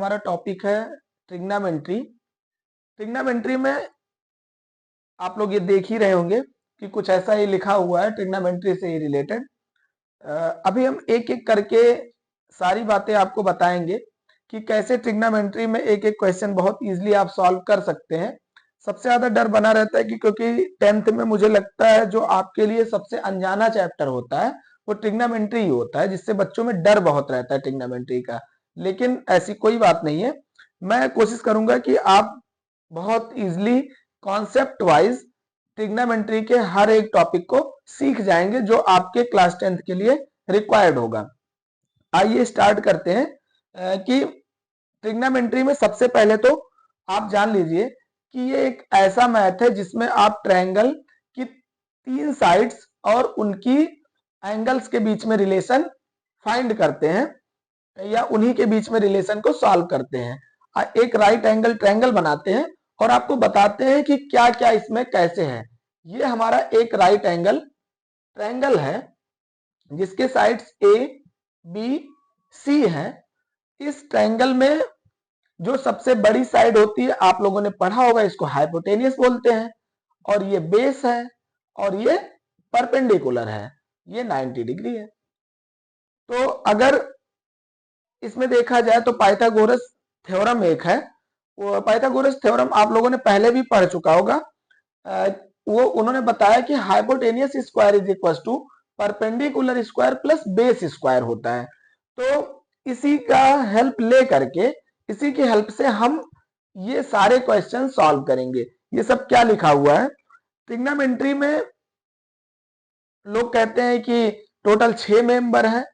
हमारा टॉपिक है trigonometry. Trigonometry में आप लोग ये देख ही रहे होंगे कि कुछ ऐसा ही लिखा हुआ है ट्रिग्नोमेट्री से ही रिलेटेड। अभी हम एक एक करके सारी बातें आपको बताएंगे कि कैसे ट्रिग्नोमेट्री में एक एक क्वेश्चन बहुत इजीली आप सॉल्व कर सकते हैं। सबसे ज्यादा डर बना रहता है कि क्योंकि 10th में मुझे लगता है जो आपके लिए सबसे अनजाना चैप्टर होता है वो ट्रिग्नोमेट्री ही होता है, जिससे बच्चों में डर बहुत रहता है ट्रिग्नोमेट्री का। लेकिन ऐसी कोई बात नहीं है, मैं कोशिश करूंगा कि आप बहुत इजीली कॉन्सेप्ट वाइज ट्रिग्नोमेट्री के हर एक टॉपिक को सीख जाएंगे जो आपके क्लास 10th के लिए रिक्वायर्ड होगा। आइए स्टार्ट करते हैं कि ट्रिग्नोमेट्री में सबसे पहले तो आप जान लीजिए कि ये एक ऐसा मैथ है जिसमें आप ट्रायंगल की 3 साइड्स और उनकी एंगल्स के बीच में रिलेशन फाइंड करते हैं या उन्हीं के बीच में रिलेशन को सॉल्व करते हैं। एक राइट एंगल ट्रायंगल बनाते हैं और आपको बताते हैं कि क्या क्या इसमें कैसे है। ये हमारा एक राइट एंगल ट्रायंगल है जिसके साइड्स ए बी सी है। इस ट्रायंगल में जो सबसे बड़ी साइड होती है आप लोगों ने पढ़ा होगा, इसको हाइपोटेनियस बोलते हैं, और ये बेस है और ये परपेंडिकुलर है, ये 90 डिग्री है। तो अगर इसमें देखा जाए तो पाइथागोरस थ्योरम एक है, वो पाइथागोरस थ्योरम आप लोगों ने पहले भी पढ़ चुका होगा। वो उन्होंने बताया कि hypotenuse square is equal to perpendicular square plus base square होता है। तो इसी का हेल्प ले करके, इसी की हेल्प से हम ये सारे क्वेश्चन सॉल्व करेंगे। ये सब क्या लिखा हुआ है ट्रिग्नोमेट्री में, लोग कहते हैं कि टोटल 6 मेंबर है,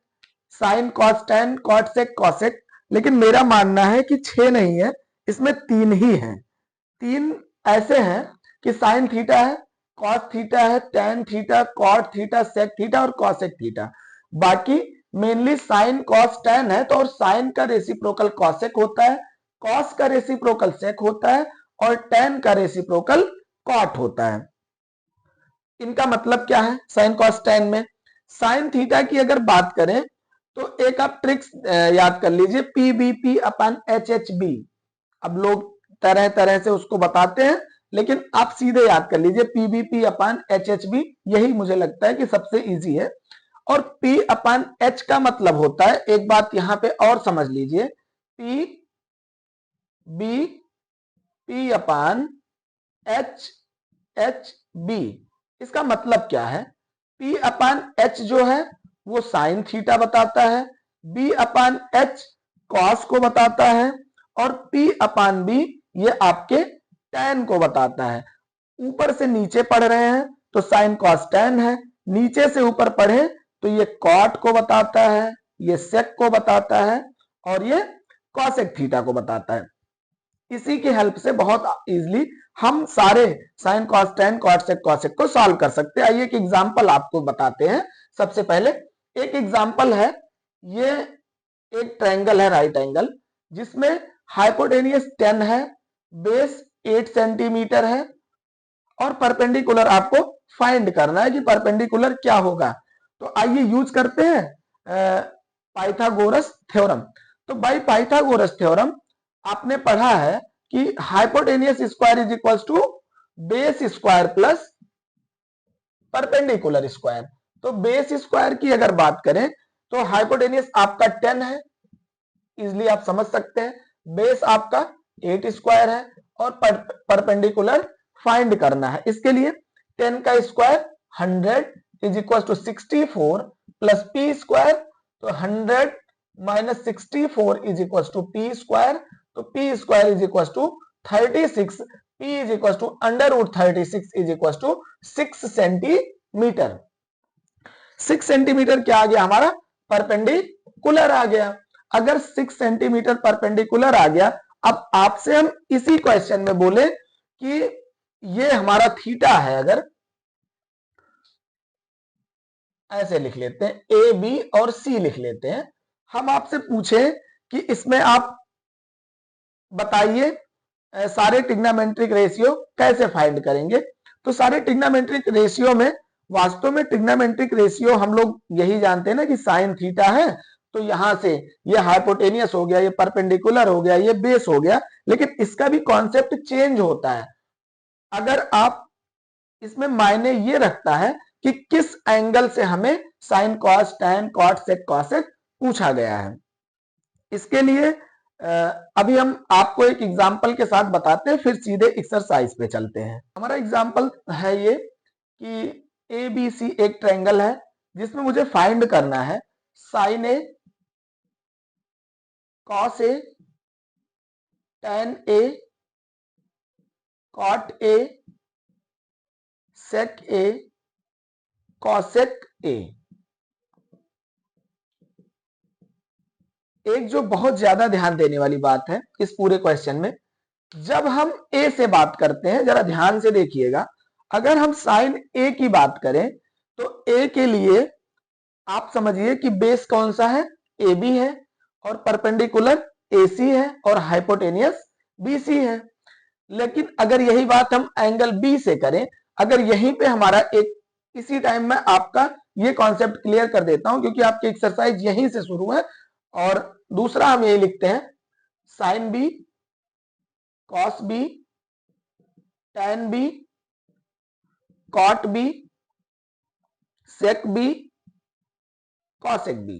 sine cos tan cot sec cosec, लेकिन मेरा मानना है कि 6 नहीं है, इसमें 3 ही है। 3 ऐसे हैं कि साइन थीटा है, कॉस थीटा है, tan theta, cot theta, sec theta और कॉसेक थीटा। बाकी मेनली साइन कॉस टेन है, तो और साइन का रेसिप्रोकल कॉसेक होता है, कॉस का रेसिप्रोकल सेक होता है और टेन का रेसिप्रोकल कॉट होता है। इनका मतलब क्या है साइन कॉस टेन में? साइन थीटा की अगर बात करें तो एक आप ट्रिक्स याद कर लीजिए, पी बी पी अपन एच एच बी। अब लोग तरह तरह से उसको बताते हैं, लेकिन आप सीधे याद कर लीजिए पी बी पी अपन एच एच बी, यही मुझे लगता है कि सबसे इजी है। और पी अपन एच का मतलब होता है, एक बात यहां पे और समझ लीजिए, पी बी पी अपन एच एच बी, इसका मतलब क्या है? P अपान एच जो है वो साइन थीटा बताता है, B अपान एच कॉस को बताता है और P अपान बी ये आपके tan को बताता है। ऊपर से नीचे पढ़ रहे हैं तो साइन कॉस tan है, नीचे से ऊपर पढ़े तो ये कॉट को बताता है, ये सेक को बताता है और ये कॉसेक थीटा को बताता है। इसी की हेल्प से बहुत इजीली हम सारे sine cos tan cot sec cosec को सॉल्व कर सकते हैं। आइए एक एग्जांपल आपको बताते हैं। सबसे पहले एक एग्जांपल है, ये एक ट्रायंगल है राइट एंगल जिसमें हाइपोटेनियस 10 है, बेस 8 सेंटीमीटर है और परपेंडिकुलर आपको फाइंड करना है कि परपेंडिकुलर क्या होगा। तो आइए यूज करते हैं पाइथागोरस थ्योरम। तो बाय पाइथागोरस थ्योरम आपने पढ़ा है कि hypotenuse square is equal to base square plus perpendicular square. तो बेस स्क्वायर की अगर बात करें तो हाइपोटेनियस आपका 10 है, इजिली आप समझ सकते हैं। बेस आपका 8 स्क्वायर है और परपेंडिकुलर फाइंड करना है। इसके लिए 10 का square 100 is equal to 64 plus p square, तो 100 minus 64 is equal to p square, तो p square is equal to 36, p is equal to under root 36 is equal to 6 centimetre. 6 centimetre क्या आ गया हमारा? परपेंडिकुलर आ गया। अगर 6 सेंटीमीटर परपेंडिकुलर आ गया, अब आपसे हम इसी क्वेश्चन में बोले कि ये हमारा थीटा है, अगर ऐसे लिख लेते हैं ए बी और सी लिख लेते हैं, हम आपसे पूछे कि इसमें आप बताइए सारे ट्रिग्नोमेट्रिक रेशियो कैसे फाइंड करेंगे। तो सारे ट्रिग्नोमेट्रिक रेशियो में वास्तव में ट्रिग्नोमेट्रिक रेशियो हम लोग यही जानते हैं ना कि साइन थीटा है, तो यहां से ये हाइपोटेनियस हो गया, ये परपेंडिकुलर हो गया, ये बेस हो गया, लेकिन इसका भी कॉन्सेप्ट चेंज होता है। अगर आप इसमें मायने ये रखता है कि किस एंगल से हमें sine cos tan cot sec cosec पूछा गया है। इसके लिए अभी हम आपको एक एग्जांपल के साथ बताते हैं, फिर सीधे एक्सरसाइज पे चलते हैं। हमारा एग्जांपल है ये कि ए बी सी एक ट्रायंगल है जिसमें मुझे फाइंड करना है sine A cos A tan A cot A sec A cosec A. एक जो बहुत ज्यादा ध्यान देने वाली बात है इस पूरे क्वेश्चन में, जब हम ए से बात करते हैं, जरा ध्यान से देखिएगा, अगर हम साइन ए की बात करें तो ए के लिए आप समझिए कि बेस कौन सा है, ए बी है, और परपेंडिकुलर ए सी है, और हाइपोटेनियस बी सी है। लेकिन अगर यही बात हम एंगल बी से करें, अगर यहीं पे हमारा एक, इसी टाइम में आपका ये कॉन्सेप्ट क्लियर कर देता हूं क्योंकि आपकी एक्सरसाइज यहीं से शुरू है, और दूसरा हम यही लिखते हैं sine B cos B tan B cot B sec B cosec B,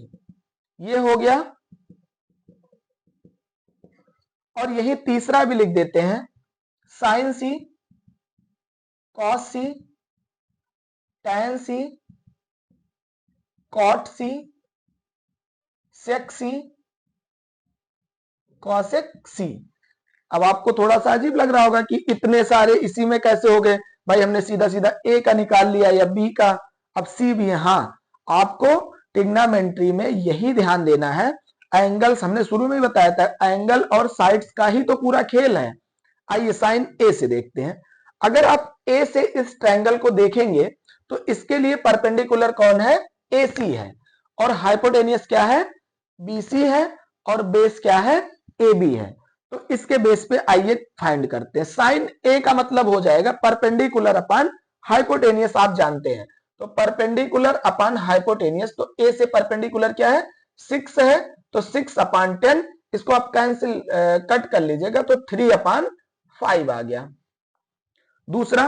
ये हो गया। और यही तीसरा भी लिख देते हैं साइन सी कॉस सी टैन सी कॉट सी सेक सी कॉसेक सी। अब आपको थोड़ा सा अजीब लग रहा होगा कि इतने सारे इसी में कैसे हो गए भाई, हमने सीधा सीधा ए का निकाल लिया या बी का, अब सी भी है। हाँ, आपको ट्रिग्नोमेट्री में यही ध्यान देना है, एंगल्स हमने शुरू में ही बताया था, एंगल और साइड्स का ही तो पूरा खेल है। आइए साइन ए से देखते हैं। अगर आप ए से इस ट्रायंगल को देखेंगे तो इसके लिए परपेंडिकुलर कौन है, ए सी है, और हाइपोटेनियस क्या है, बी सी है, और बेस क्या है, ए बी है। तो इसके बेस पे आइए फाइंड करते हैं। साइन ए का मतलब हो जाएगा परपेंडिकुलर अपॉन हाइपोटेनियस, आप जानते हैं। तो परपेंडिकुलर अपॉन हाइपोटेनियस, तो ए से परपेंडिकुलर क्या है, 6 है, तो 6/10, इसको आप कैंसिल कट कर लीजिएगा तो 3/5 आ गया। दूसरा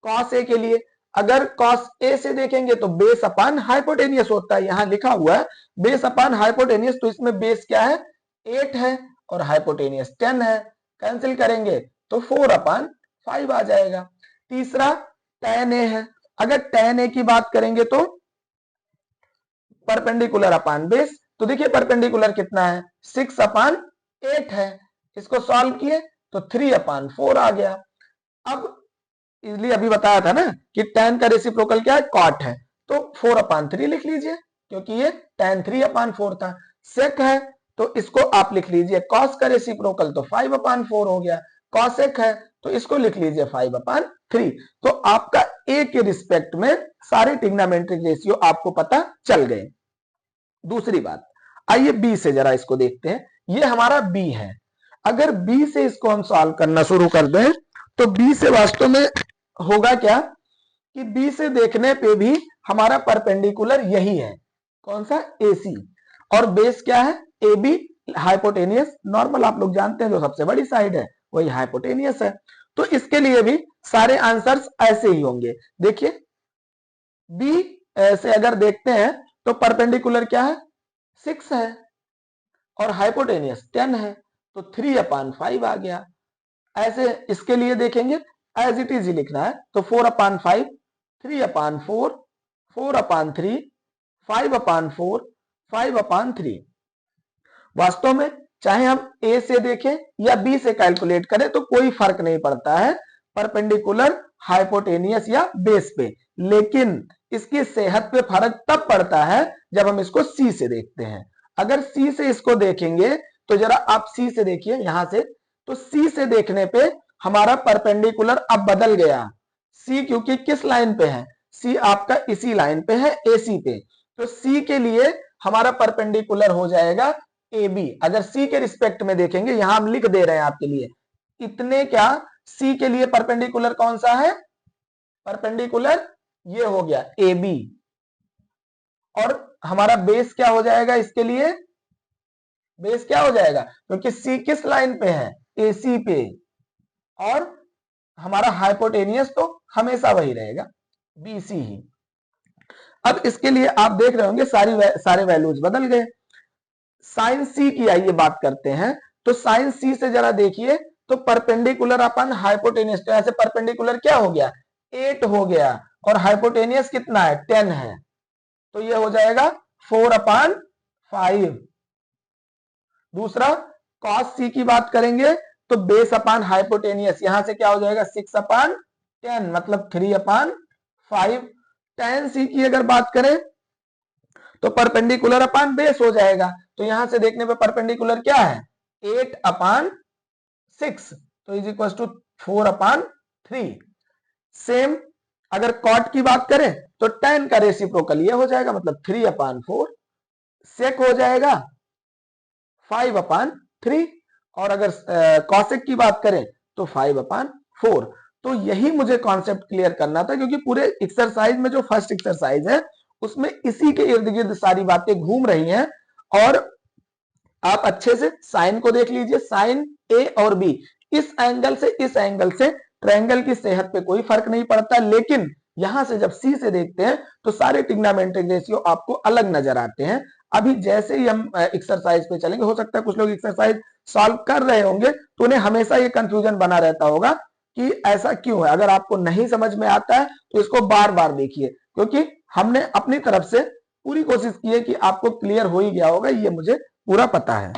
कॉस ए के लिए, अगर कॉस ए से देखेंगे तो बेस अपॉन हाइपोटेनियस होता है, यहां लिखा हुआ है बेस अपॉन हाइपोटेनियस, तो इसमें बेस क्या है, 8 है, और हाइपोटेनियस 10 है, कैंसिल करेंगे तो 4/5 आ जाएगा। तीसरा tan ए है, अगर tan ए की बात करेंगे तो परपेंडिकुलर अपॉन बेस, तो देखिए परपेंडिकुलर कितना है, 6/8 है, इसको सॉल्व किए तो 3/4 आ गया। अब इसलिए अभी बताया था ना कि tan का रेसिप्रोकल क्या है, cot है, तो 4/3 लिख लीजिए क्योंकि ये tan 3/4 था। सेक है तो इसको आप लिख लीजिए cos का रेसिप्रोकल, तो 5/4 हो गया। cosec है तो इसको लिख लीजिए 5/3। तो आपका a के रिस्पेक्ट में सारे ट्रिग्नोमेट्रिक रेशियो आपको पता चल गए। दूसरी बात, आइए b से जरा इसको देखते हैं। ये हमारा b है, अगर b से इसको हम सॉल्व करना शुरू कर दें तो b से वास्तव में होगा क्या कि b से देखने पे भी हमारा परपेंडिकुलर यही है, कौन सा, AC, और बेस क्या है, AB, हाइपोटेनियस नॉर्मल आप लोग जानते हैं जो सबसे बड़ी साइड है वही हाइपोटेनियस है। तो इसके लिए भी सारे आंसर्स ऐसे ही होंगे। देखिए B से अगर देखते हैं तो परपेंडिकुलर क्या है, 6 है, और हाइपोटेनियस 10 है, तो 3/5 आ गया। ऐसे इसके लिए देखेंगे एज इट इज ही लिखना है, तो 4/5, 3/4, 4/3, 5/4, 5/3। वास्तव में चाहे हम ए से देखें या बी से कैलकुलेट करें तो कोई फर्क नहीं पड़ता है परपेंडिकुलर, हाइपोटेनियस या बेस पे, लेकिन इसकी सेहत पे फर्क तब पड़ता है जब हम इसको सी से देखते हैं। अगर सी से इसको देखेंगे तो जरा आप सी से देखिए यहां से, तो सी से देखने पे हमारा परपेंडिकुलर अब बदल गया। सी क्योंकि किस लाइन पे है, सी आपका इसी लाइन पे है, एसी पे, तो सी के लिए हमारा परपेंडिकुलर हो जाएगा ए बी। अगर सी के रिस्पेक्ट में देखेंगे, यहां हम लिख दे रहे हैं आपके लिए, इतने क्या, सी के लिए परपेंडिकुलर कौन सा है, परपेंडिकुलर ये हो गया ए बी, और हमारा बेस क्या हो जाएगा इसके लिए, बेस क्या हो जाएगा, क्योंकि सी किस लाइन पे है, एसी पे, और हमारा हाइपोटेनियस तो हमेशा वही रहेगा, बीसी ही। अब इसके लिए आप देख रहे होंगे सारे वैल्यूज बदल गए। साइन सी की आइए बात करते हैं। तो साइन सी से जरा देखिए, तो परपेंडिकुलर अपन हाइपोटेनियस, तो ऐसे परपेंडिकुलर क्या हो गया, 8 हो गया, और हाइपोटेनियस कितना है, 10 है, तो ये हो जाएगा 4/5। दूसरा कॉस सी की बात करेंगे, तो बेस अपान हाइपोटेनियस, यहां से क्या हो जाएगा 6/10, मतलब 3/5। tan सी की अगर बात करें तो परपेंडिकुलर अपान बेस हो जाएगा, तो यहां से देखने पे परपेंडिकुलर क्या है, 8/6, तो इज इक्वल टू 4/3। सेम अगर कॉट की बात करें तो tan का रेसिप्रोकल ये हो जाएगा, मतलब 3/4। सेक हो जाएगा 5/3, और अगर कॉसेक की बात करें तो 5/4। तो यही मुझे कॉन्सेप्ट क्लियर करना था, क्योंकि पूरे एक्सरसाइज में जो फर्स्ट एक्सरसाइज है उसमें इसी के इर्द गिर्द सारी बातें घूम रही हैं। और आप अच्छे से साइन को देख लीजिए, साइन ए और बी, इस एंगल से इस एंगल से ट्रायंगल की सेहत पे कोई फर्क नहीं पड़ता, लेकिन यहां से जब सी से देखते हैं तो सारे ट्रिग्नोमेट्रिक रेशियो आपको अलग नजर आते हैं। अभी जैसे ही हम एक्सरसाइज पे चलेंगे, हो सकता है कुछ लोग एक्सरसाइज सॉल्व कर रहे होंगे तो उन्हें हमेशा ये कंफ्यूजन बना रहता होगा कि ऐसा क्यों है। अगर आपको नहीं समझ में आता है तो इसको बार बार देखिए, क्योंकि हमने अपनी तरफ से पूरी कोशिश की है कि आपको क्लियर हो ही गया होगा, ये मुझे पूरा पता है।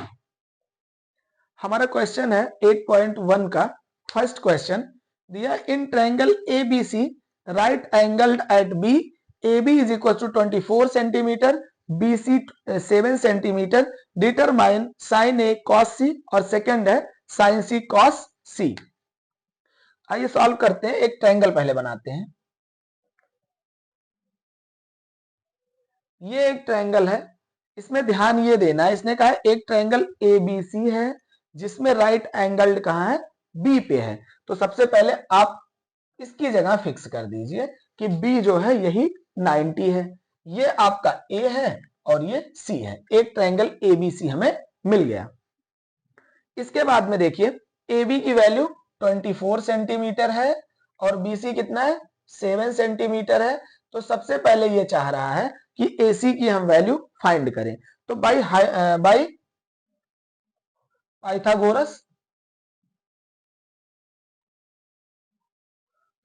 हमारा क्वेश्चन है 8.1 का फर्स्ट क्वेश्चन दिया, in triangle ABC right angled at B, AB is equal to 24 centimetre, BC 7 centimetre, determine sine A cos C, और सेकंड है साइन सी कॉस सी। आइए सॉल्व करते हैं, एक ट्रायंगल पहले बनाते हैं। ये एक ट्रायंगल है, इसमें ध्यान ये देना है, इसने कहा है एक ट्रायंगल एबीसी है जिसमें राइट एंगल्ड कहां है, बी पे है। तो सबसे पहले आप इसकी जगह फिक्स कर दीजिए कि बी जो है यही 90 है, ये आपका ए है और ये सी है। एक ट्रायंगल एबीसी हमें मिल गया। इसके बाद में देखिए, ए बी की वैल्यू 24 सेंटीमीटर है और बीसी कितना है, 7 सेंटीमीटर है। तो सबसे पहले ये चाह रहा है कि एसी की हम वैल्यू फाइंड करें। तो by Pythagoras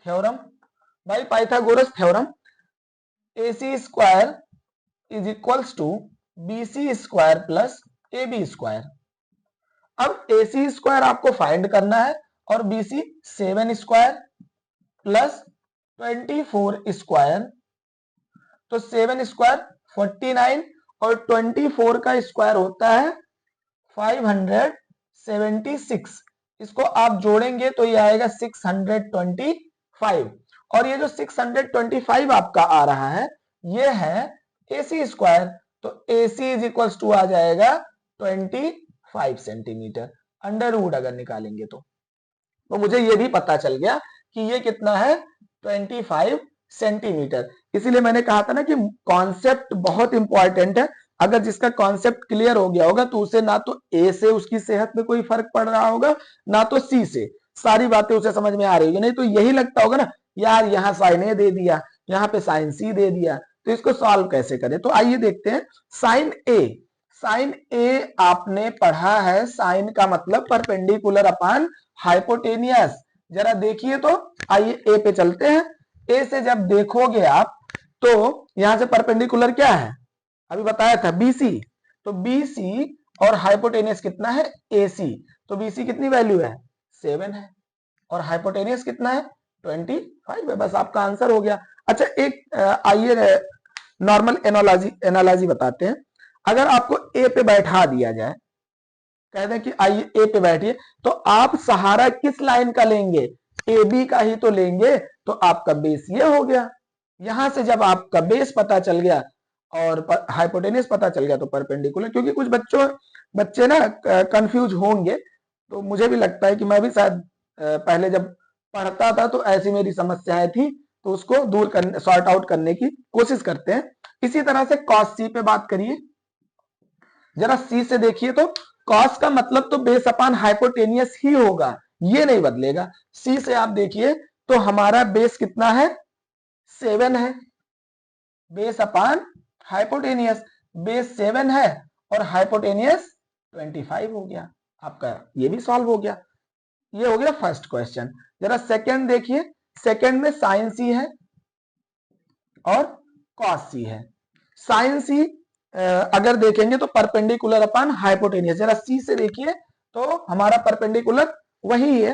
theorem, by Pythagoras theorem, AC square is equals to BC square plus AB square. अब AC स्क्वायर आपको फाइंड करना है और BC 7 स्क्वायर प्लस 24 स्क्वायर, तो 7 स्क्वायर 49 और 24 का स्क्वायर होता है 576। इसको आप जोड़ेंगे तो ये आएगा 625, और ये जो 625 आपका आ रहा है ये है AC स्क्वायर, तो AC इज इक्वल्स टू आ जाएगा 25 सेंटीमीटर। अंडर रूट अगर निकालेंगे तो मुझे ये भी पता चल गया कि ये कितना है, 25 सेंटीमीटर। इसीलिए मैंने कहा था ना कि कॉन्सेप्ट बहुत इंपॉर्टेंट है। अगर जिसका कॉन्सेप्ट क्लियर हो गया होगा तो उसे ना तो ए से उसकी सेहत में कोई फर्क पड़ रहा होगा, ना तो सी से, सारी बातें उसे समझ में आ रही होगी। नहीं तो यही लगता होगा ना, यार यहाँ साइन ए दे दिया, यहाँ पे साइन सी दे दिया, तो इसको सॉल्व कैसे करें। तो आइए देखते हैं। साइन ए, साइन ए आपने पढ़ा है, साइन का मतलब परपेंडिकुलर अपान हाइपोटेनियस। जरा देखिए तो, आइए ए पे चलते हैं। ए से जब देखोगे आप तो यहां से परपेंडिकुलर क्या है, अभी बताया था बीसी, तो बीसी और हाइपोटेनियस कितना है, एसी, तो बीसी कितनी वैल्यू है, 7 है, और हाइपोटेनियस कितना है, 25 है। बस आपका आंसर हो गया। अच्छा एक आइए नॉर्मल एनालॉजी बताते हैं। अगर आपको ए पे बैठा दिया जाए, कह दें कि आइए ए पे बैठिए, तो आप सहारा किस लाइन का लेंगे, ए बी का ही तो लेंगे, तो आपका बेस ये हो गया। यहां से जब आपका बेस पता चल गया और हाइपोटेनियस पता चल गया तो परपेंडिकुलर, क्योंकि कुछ बच्चे ना कंफ्यूज होंगे, तो मुझे भी लगता है कि मैं भी शायद पहले जब पढ़ता था तो ऐसी मेरी समस्याएं थी, तो उसको दूर करने, सॉर्ट आउट करने की कोशिश करते हैं। इसी तरह से कॉस सी पे बात करिए। जरा सी से देखिए तो कॉस का मतलब तो बेस अपान हाइपोटेनियस ही होगा, ये नहीं बदलेगा। सी से आप देखिए तो हमारा बेस कितना है, 7 है, बेस अपान हाइपोटेनियस, बेस 7 है और हाइपोटेनियस 25 हो गया, आपका ये भी सॉल्व हो गया। ये हो गया फर्स्ट क्वेश्चन। जरा सेकंड देखिए, सेकंड में साइन सी है और कॉस सी है। साइन सी अगर देखेंगे तो परपेंडिकुलर अपान हाइपोटेनियस, जरा सी से देखिए तो हमारा परपेंडिकुलर वही है,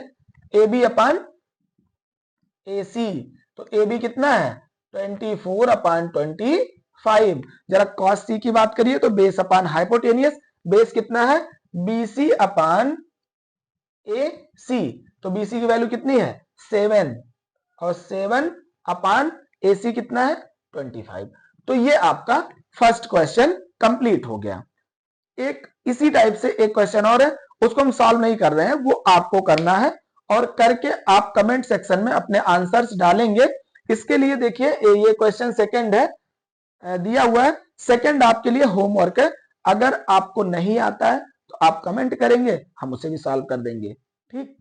ए बी अपान ए सी, तो ए बी कितना है 24 अपान 25। जरा कॉस सी की बात करिए तो बेस अपान हाइपोटेनियस, बेस कितना है बी सी अपान ए सी, तो बी सी की वैल्यू कितनी है 7 और 7 अपान ए सी कितना है 25। तो ये आपका फर्स्ट क्वेश्चन कंप्लीट हो गया। एक इसी टाइप से एक क्वेश्चन और है, उसको हम सॉल्व नहीं कर रहे हैं, वो आपको करना है और करके आप कमेंट सेक्शन में अपने आंसर्स डालेंगे। इसके लिए देखिए ये क्वेश्चन सेकंड है, दिया हुआ है, सेकंड आपके लिए होमवर्क है। अगर आपको नहीं आता है तो आप कमेंट करेंगे, हम उसे भी सॉल्व कर देंगे। ठीक,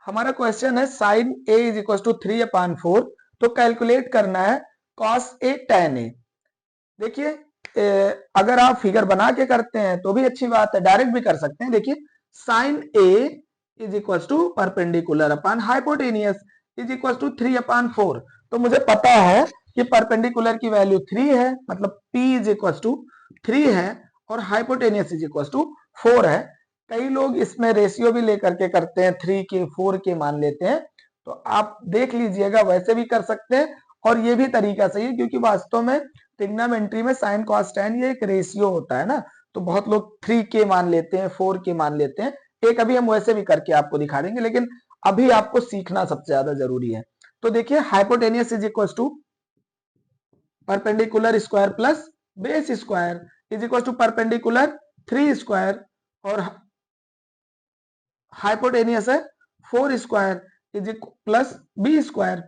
हमारा क्वेश्चन है sine A is equal to 3/4, तो कैलकुलेट करना है कॉस ए tan ए। देखिए अगर आप फिगर बना के करते हैं तो भी अच्छी बात है, डायरेक्ट भी कर सकते हैं। देखिए sine A is equal to perpendicular upon hypotenuse is equal to 3/4, तो मुझे पता है कि परपेंडिकुलर की वैल्यू 3 है, मतलब P इज इक्वल टू 3 है और हाइपोटेनियस इज इक्वल टू 4 है। कई लोग इसमें रेशियो भी लेकर के करते हैं, 3 के 4 के मान लेते हैं, तो आप देख लीजिएगा, वैसे भी कर सकते हैं और ये भी तरीका सही है, क्योंकि वास्तव में ट्रिग्नोमेट्री में साइन कॉस टैन ये एक रेशियो होता है ना, तो बहुत लोग 3 के मान लेते हैं, 4 के मान लेते हैं। एक अभी हम वैसे भी करके आपको दिखा देंगे, लेकिन अभी आपको सीखना सबसे ज्यादा जरूरी है। तो देखिए hypotenuse is equal to perpendicular square plus base square is equal to perpendicular 3 square और हाइपोटेनियस है 4 square is plus b square.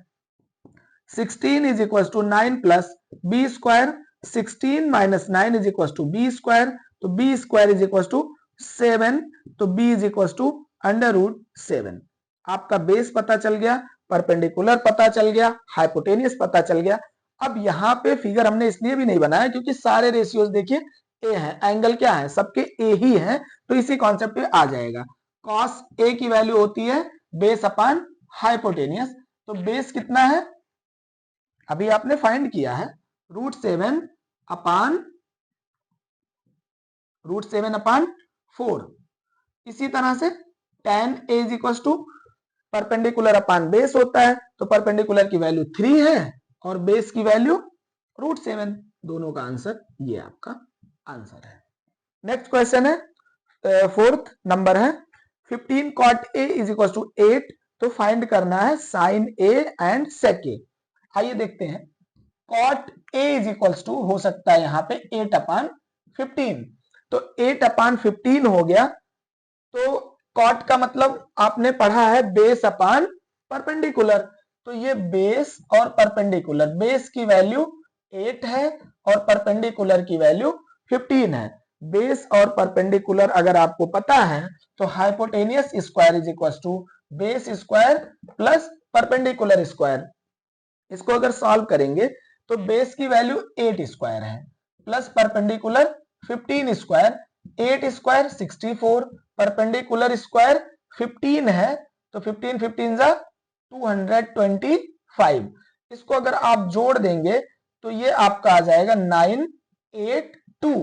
16 is equal to 9 plus b square, 16 minus 9 is equal to b square, तो b square is equal to 7, तो B is equal to √7। आपका base पता चल गया, perpendicular पता चल गया, हाइपोटेनियस पता चल गया। अब यहाँ पे फिगर हमने इसलिए भी नहीं बनाया क्योंकि सारे रेशियोज देखिए ए है, एंगल क्या है सबके ए ही है, तो इसी कॉन्सेप्ट पे आ जाएगा। कॉस ए की वैल्यू होती है बेस अपान हाइपोटेनियस, तो बेस कितना है अभी आपने फाइंड किया है √7 अपान 4। इसी तरह से tan a is equal to perpendicular upon base होता है, तो परपेंडिकुलर की वैल्यू 3 है और बेस की वैल्यू √7, दोनों का आंसर ये आपका आंसर है। नेक्स्ट क्वेश्चन है फोर्थ नंबर है 15 cot a is equal to 8, तो फाइंड करना है sine a and sec a। आइए देखते हैं, cot a is equal to हो सकता है यहाँ पे 8/15, तो 8/15 हो गया, तो cot का मतलब आपने पढ़ा है बेस अपान परपेंडिकुलर, तो ये बेस और परपेंडिकुलर, बेस की वैल्यू 8 है और परपेंडिकुलर की वैल्यू 15 है। बेस और परपेंडिकुलर अगर आपको पता है तो hypotenuse square is equal to base square plus perpendicular square. इसको अगर सॉल्व करेंगे तो बेस की वैल्यू 8 स्क्वायर है plus perpendicular 15 square, 8 square 64, perpendicular square 15 है, तो 15 15 जा 225। इसको अगर आप जोड़ देंगे तो ये आपका आ जाएगा 982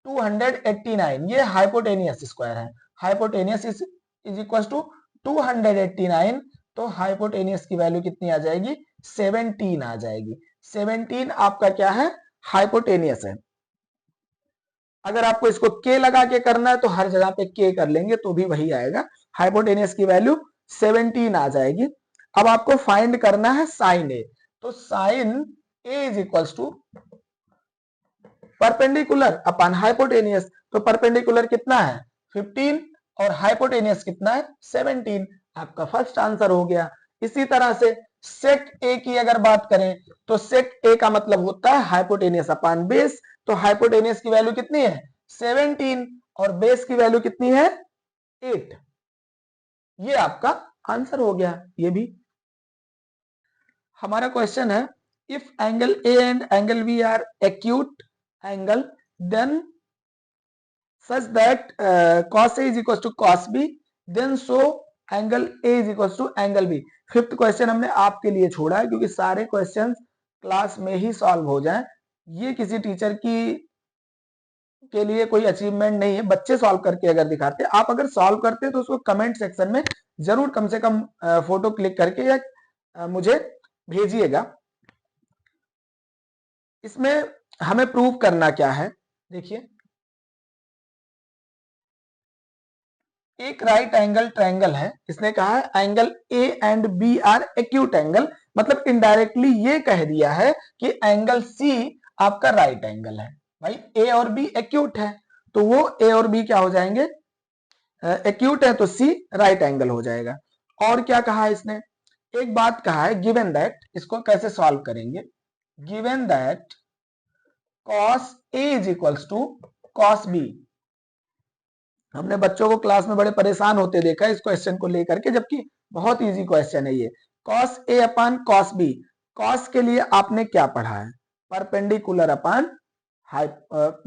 289, ये हाइपोटेनियस स्क्वायर है। हाइपोटेनियस इज इक्वल टू 289, तो हाइपोटेनियस की वैल्यू कितनी आ जाएगी 17 आ जाएगी। 17 आपका क्या है हाइपोटेनियस है। अगर आपको इसको के लगा के करना है तो हर जगह पे के कर लेंगे तो भी वही आएगा, हाइपोटेनियस की वैल्यू 17 आ जाएगी। अब आपको फाइंड करना है साइन ए, तो sine A is equal to perpendicular upon hypotenuse, तो परपेंडिकुलर कितना है 15 और हाइपोटेनियस कितना है 17, आपका फर्स्ट आंसर हो गया। इसी तरह से सेक ए की अगर बात करें तो सेक ए का मतलब होता है हाइपोटेनियस अपान बेस, तो हाइपोटेनियस की वैल्यू कितनी है 17 और बेस की वैल्यू कितनी है 8। ये आपका आंसर हो गया। ये भी हमारा क्वेश्चन है if angle A and angle B are acute angle then such that cos A is equals to cos B, then so angle A is equals to angle B। Fifth question हमने आपके लिए छोड़ा है क्योंकि सारे question class में ही solve हो जाएं। ये किसी टीचर की के लिए कोई अचीवमेंट नहीं है, बच्चे सॉल्व करके अगर दिखाते, आप अगर सॉल्व करते तो उसको कमेंट सेक्शन में जरूर कम से कम फोटो क्लिक करके या मुझे भेजिएगा। इसमें हमें प्रूव करना क्या है, देखिए एक राइट एंगल ट्रायंगल है, इसने कहा है angle A and B are acute angle, मतलब इनडायरेक्टली ये कह दिया है कि एंगल सी आपका राइट एंगल है। भाई ए और बी एक्यूट है तो वो ए और बी क्या हो जाएंगे एक्यूट है तो सी राइट एंगल हो जाएगा। और क्या कहा है इसने, एक बात कहा है गिवन दैट, इसको कैसे सॉल्व करेंगे, given that cos A is equals to cos B। हमने बच्चों को क्लास में बड़े परेशान होते देखा इस क्वेश्चन को लेकर के, जबकि बहुत इजी क्वेश्चन है ये। cos A upon cos B, cos के लिए आपने क्या पढ़ा है perpendicular upon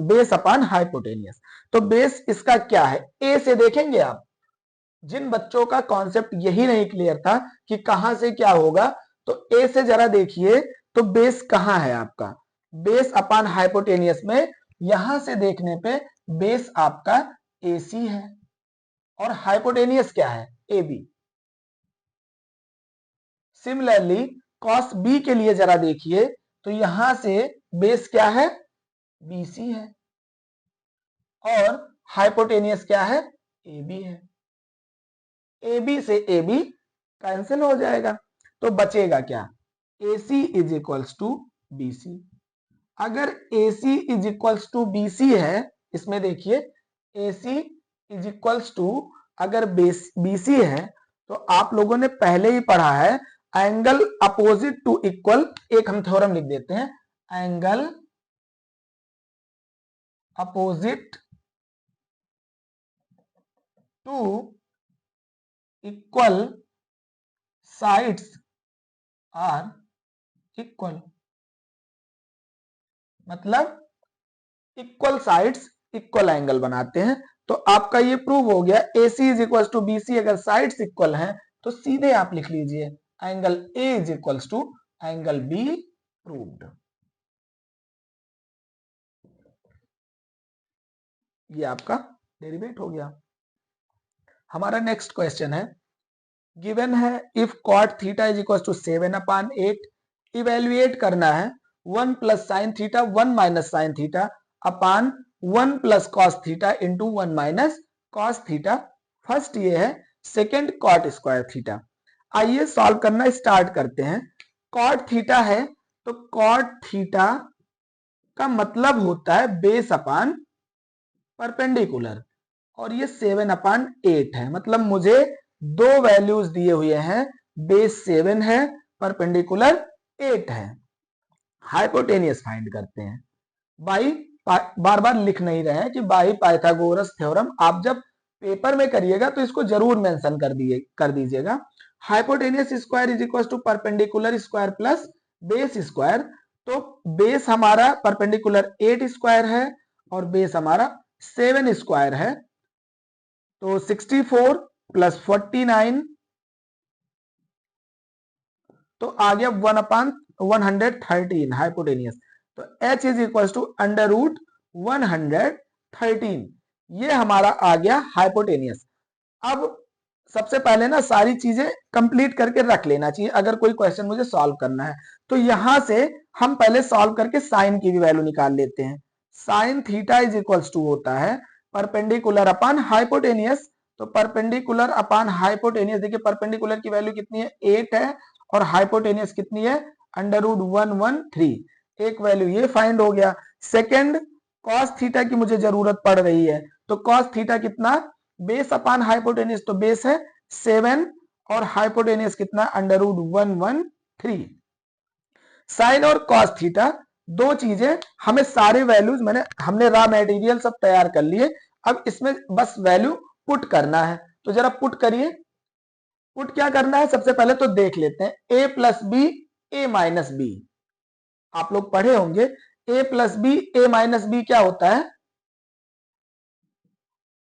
base upon hypotenuse. तो बेस इसका क्या है ए से देखेंगे आप, जिन बच्चों का कॉन्सेप्ट यही नहीं क्लियर था कि कहां से क्या होगा, तो ए से जरा देखिए तो बेस कहां है आपका, बेस अपान हाइपोटेनियस में यहां से देखने पे बेस आपका AC है और हाइपोटेनियस क्या है AB। सिमिलरली cos B के लिए जरा देखिए तो यहां से बेस क्या है BC है और हाइपोटेनियस क्या है AB है। AB से AB कैंसिल हो जाएगा तो बचेगा क्या AC is equals to BC। अगर AC is equals to BC है, इसमें देखिए AC इज इक्वल्स टू अगर BC है तो आप लोगों ने पहले ही पढ़ा है एंगल अपोजिट टू इक्वल, एक हम थ्योरम लिख देते हैं, angle opposite to equal sides are equal, मतलब इक्वल साइड्स इक्वल एंगल बनाते हैं। तो आपका ये प्रूव हो गया AC is equal to BC, अगर साइड्स इक्वल हैं तो सीधे आप लिख लीजिए angle A is equal to angle B proved. ये आपका डेरिवेट हो गया। हमारा नेक्स्ट क्वेश्चन है गिवन है if cot theta is equal to 7/8, evaluate करना है 1 plus sine theta 1 minus sine theta upon 1 plus cos theta into 1 minus cos theta. First ये है सेकेंड कॉट स्क्वायर थीटा। आइए सॉल्व करना स्टार्ट करते हैं। कॉट थीटा है तो कॉट थीटा का मतलब होता है बेस अपान परपेंडिकुलर और ये 7/8 है, मतलब मुझे दो वैल्यूज दिए हुए हैं, बेस 7 है परपेंडिकुलर 8 है। हाइपोटेनियस फाइंड करते हैं बाई, बार बार लिख नहीं रहे हैं कि बाई पाइथागोरस थ्योरम, आप जब पेपर में करिएगा तो इसको जरूर मेंशन कर दीजिएगा। Hypotenuse square is equal to perpendicular square plus base square. तो बेस हमारा परपेंडिकुलर 8 स्क्वायर है और बेस हमारा 7 स्क्वायर है, तो 64 प्लस 49 तो आ गया 1/113 हाइपोटेनियस। तो h is equal to under root 113, ये हमारा आ गया हाइपोटेनियस। अब सबसे पहले ना सारी चीजें कंप्लीट करके रख लेना चाहिए अगर कोई क्वेश्चन मुझे सॉल्व करना है। तो यहां से हम पहले सॉल्व करके साइन की भी वैल्यू निकाल लेते हैं। Sine theta is equal to होता है परपेंडिकुलर अपॉन हाइपोटेनियस। तो परपेंडिकुलर अपॉन हाइपोटेनियस, देखिए परपेंडिकुलर की वैल्यू कितनी है 8 है और हाइपोटेनियस कितनी है अंडर रूट 113, एक वैल्यू ये फाइंड हो गया। सेकंड कॉस थीटा की मुझे जरूरत पड़ रही है, तो कॉस थीटा कितना बेस अपान हाइपोटेनियस, तो बेस है 7 और हाइपोटेनियस कितना अंडर रूट 113। साइन और कॉस थीटा दो चीजें, हमें सारे वैल्यूज हमने रॉ मटेरियल सब तैयार कर लिए, अब इसमें बस वैल्यू पुट करना है। तो जरा पुट करिए। पुट क्या करना है, सबसे पहले तो देख लेते हैं। ए प्लस बी, ए माइनस बी, आप लोग पढ़े होंगे ए प्लस बी, ए माइनस बी क्या होता है,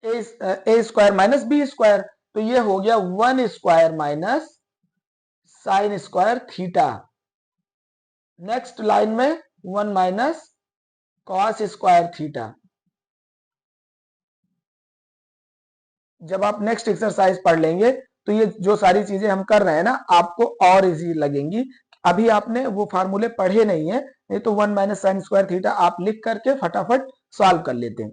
ए स्क्वायर माइनस बी स्क्वायर। तो ये हो गया 1 square minus sine square theta. Next line में 1 माइनस कॉस स्क्वायर थीटा। जब आप नेक्स्ट एक्सरसाइज पढ़ लेंगे तो ये जो सारी चीजें हम कर रहे हैं ना, आपको और इजी लगेंगी। अभी आपने वो फार्मूले पढ़े नहीं है, नहीं तो 1 माइनस साइन स्क्वायर थीटा आप लिख करके फटाफट सॉल्व कर लेते हैं।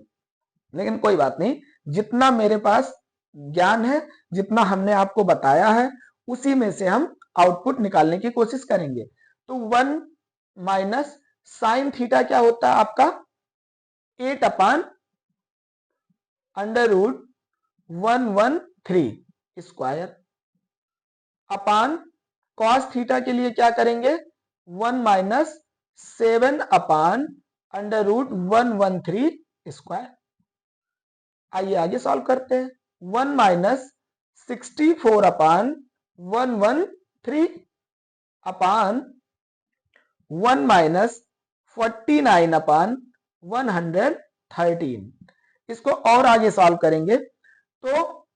लेकिन कोई बात नहीं, जितना मेरे पास ज्ञान है, जितना हमने आपको बताया है, उसी में से हम आउटपुट निकालने की कोशिश करेंगे। तो 1 माइनस साइन थीटा क्या होता है आपका, 8 upon under root 113 square, upon cos theta के लिए क्या करेंगे, 1 minus 7 upon under root 113 square. आइए आगे सॉल्व करते हैं। 1 माइनस 64 अपान 113 अपान 1 माइनस 49 अपान 113। इसको और आगे सॉल्व करेंगे तो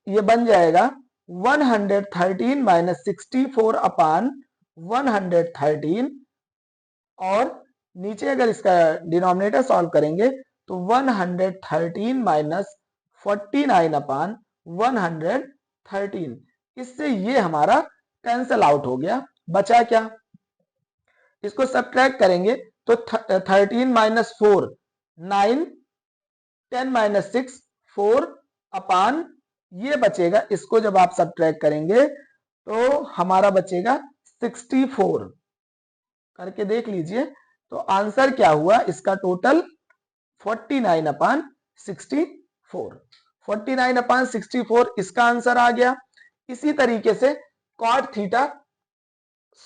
ये बन जाएगा 113 माइनस 64 अपान 113, और नीचे अगर इसका डिनोमिनेटर सॉल्व करेंगे तो 113 माइनस 49 अपान 113। इससे ये हमारा कैंसल आउट हो गया। बचा क्या, इसको सब्ट्रैक्ट करेंगे तो 13 माइनस 4 9, 10 माइनस 6 4 अपान ये बचेगा। इसको जब आप सब्ट्रैक्ट करेंगे तो हमारा बचेगा 64। करके देख लीजिए। तो आंसर क्या हुआ इसका, टोटल 49 अपान 64। 49 अपान 64 इसका आंसर आ गया। इसी तरीके से कॉट थीटा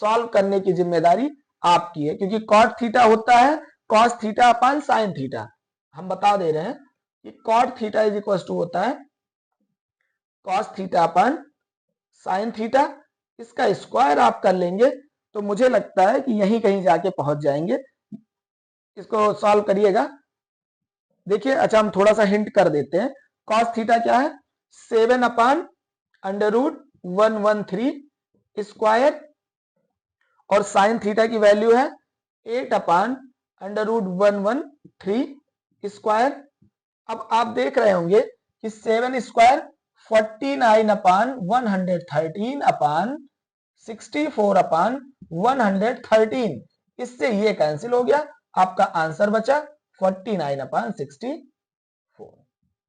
सॉल्व करने की जिम्मेदारी आपकी है, क्योंकि कॉट थीटा होता है cos theta upon sine theta. हम बता दे रहे हैं कि cot theta is equal to होता है cos theta upon sine theta. इसका स्क्वायर आप कर लेंगे तो मुझे लगता है कि यहीं कहीं जाके पहुंच जाएंगे। इसको सॉल्व करिएगा। देखिए, अच्छा हम थोड़ा सा हिंट कर देते हैं। कॉस थीटा क्या है, 7 अपान अंडर रूट 113 स्क्वायर, और साइन थीटा की वैल्यू है 8 अपान अंडर रूट 113 स्क्वायर। अब आप देख रहे होंगे कि 7 स्क्वायर 49 अपान 113 अपान 64 अपान 113। इससे ये कैंसिल हो गया, आपका आंसर बचा 49 अपान 64।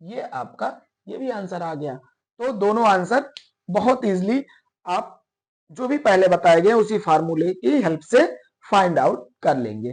ये आपका ये भी आंसर आ गया। तो दोनों आंसर बहुत इजीली आप जो भी पहले बताए गए उसी फार्मूले की हेल्प से फाइंड आउट कर लेंगे।